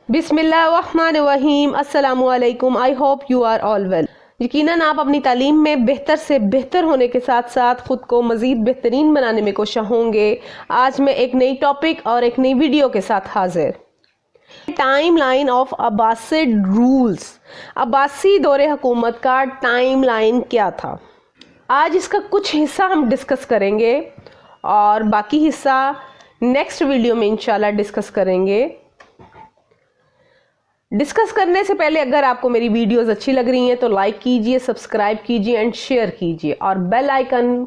बिस्मिल्लाहिर्रहमानिर्रहीम। अस्सलाम वालेकुम। I hope you are all well. यकीनन आप अपनी तालीम में बेहतर से बेहतर होने के साथ साथ ख़ुद को मज़ीद बेहतरीन बनाने में कोशिश होंगे। आज मैं एक नई टॉपिक और एक नई वीडियो के साथ हाजिर। Timeline of Abbasid rules. अब्बासी दौरे हुकूमत का टाइम लाइन क्या था, आज इसका कुछ हिस्सा हम डिस्कस करेंगे और बाकी हिस्सा नेक्स्ट वीडियो में इंशाल्लाह डिस्कस करेंगे। डिस्कस करने से पहले अगर आपको मेरी वीडियोस अच्छी लग रही हैं तो लाइक कीजिए, सब्सक्राइब कीजिए एंड शेयर कीजिए और बेल आइकन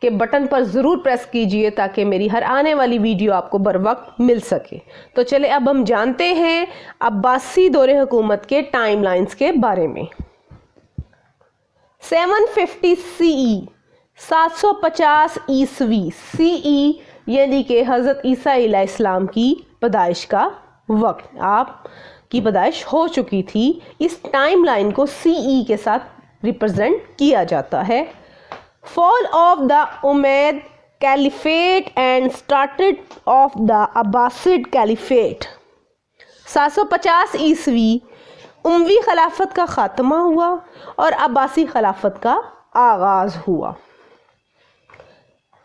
के बटन पर ज़रूर प्रेस कीजिए ताकि मेरी हर आने वाली वीडियो आपको बर वक्त मिल सके। तो चले अब हम जानते हैं अब्बासी दौरे हुकूमत के टाइम लाइन्स के बारे में। 750 CE 750 ईस्वी CE यानी कि हज़रत ईसा अलैहिस्सलाम की पैदाइश का वक्त, आप की पैदाइश हो चुकी थी। इस टाइम लाइन को CE के साथ रिप्रेजेंट किया जाता है। Fall of the Umayyad caliphate and started of the Abbasid caliphate. 750 ईस्वी उमवी खिलाफत का ख़ात्मा हुआ और अब्बासी खिलाफत का आगाज़ हुआ।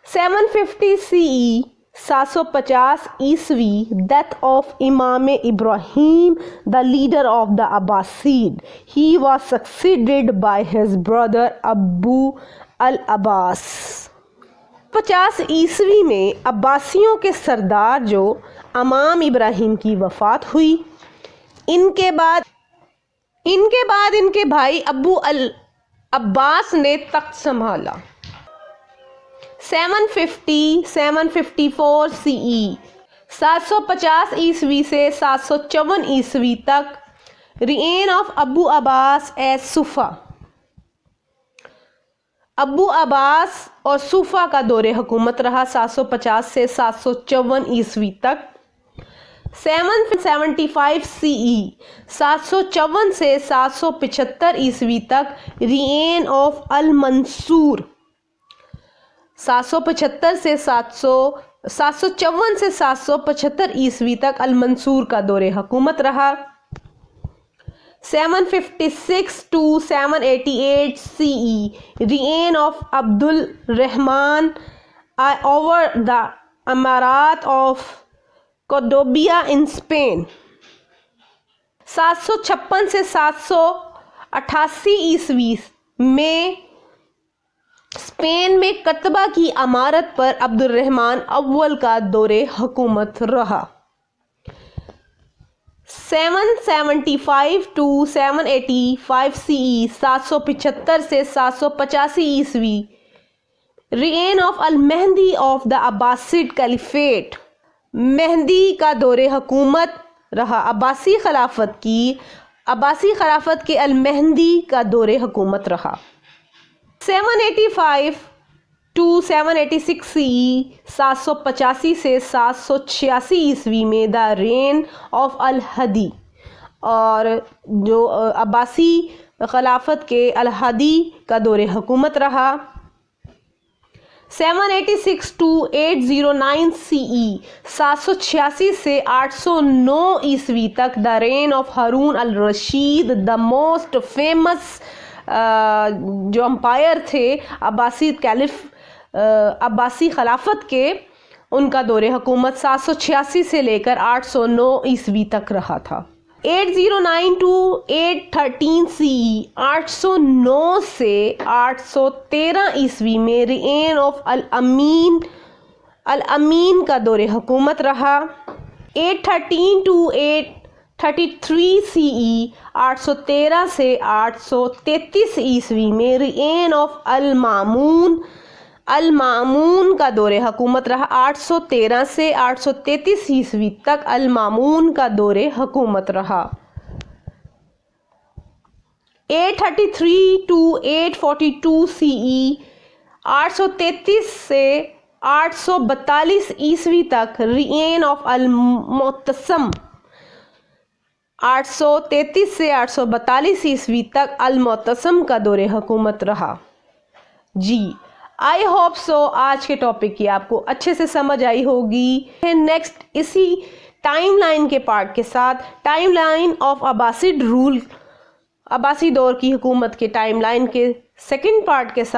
750 CE 750 ईस्वी death of Imam Ibrahim the leader of the Abbasid. He was succeeded by his brother Abu al Abbas. 50 ईस्वी में अब्बासियों के सरदार जो इमाम इब्राहिम की वफ़ात हुई, इनके बाद इनके भाई अबू अल अब्बास ने तख्त संभाला। 754 CE 750 ईस्वी से 754 ईस्वी तक रिएन of Abu Abbas as sofa. Abu Abbas और सूफा का दौरे हुकूमत रहा 750 से 754 ईस्वी तक। 775 CE 754 से 775 ईस्वी तक रिएन ऑफ अल मंसूर। 755 से 754 से 775 ईस्वी तक अल मंसूर का दौरे हुकूमत रहा। 756 to 788 CE reign of Abdul Rahman over the emirate of Cordoba in Spain. 756 से 788 ईस्वी में स्पेन में कतबा की अमारत पर अब्दुल रहमान अव्वल का दौरे हुकूमत रहा। 775 to 785 CE 775 से 785 ईस्वी reign of al Mahdi of the Abbasid caliphate. Mahdi का दौरे हुकूमत रहा। अब्बासी खिलाफत के अल मेहंदी का दौरे हुकूमत रहा। 785 to 786 CE 785 से 786 ईस्वी में द रेन ऑफ अल हदी, और जो अब्बासी खिलाफत के अल हदी का दौरे हुकूमत रहा। 786 to 809 CE 786 से 809 ईस्वी तक the reign of Harun al Rashid, the most famous जो अंपायर थे अब्बासी खिलाफत के, उनका दौरे हुकूमत 786 से लेकर 809 ईस्वी तक रहा था। 809 to 813 CE 809 से 813 ईस्वी में रिएन ऑफ अल अमीन का दौरे हुकूमत रहा। 813 to 833 CE 813 से 833 ईस्वी में रिएन ऑफ अल मामून का दौरे हुकूमत रहा। 813 से 833 ईस्वी तक अल मामून का दौरे हुकूमत रहा। 833 to 842 CE 833 से 842 ईस्वी तक रिएन ऑफ अल मुअत्तसम। 833 से 842 ईस्वी तक अल मुअत्तसम का दौरे हुकूमत रहा। जी, आई होप सो आज के टॉपिक की आपको अच्छे से समझ आई होगी। नेक्स्ट इसी ٹائم لائن کے پارٹ کے ساتھ timeline of Abbasid rule, عباسی دور کی حکومت کے ٹائم لائن کے سیکنڈ پارٹ کے ساتھ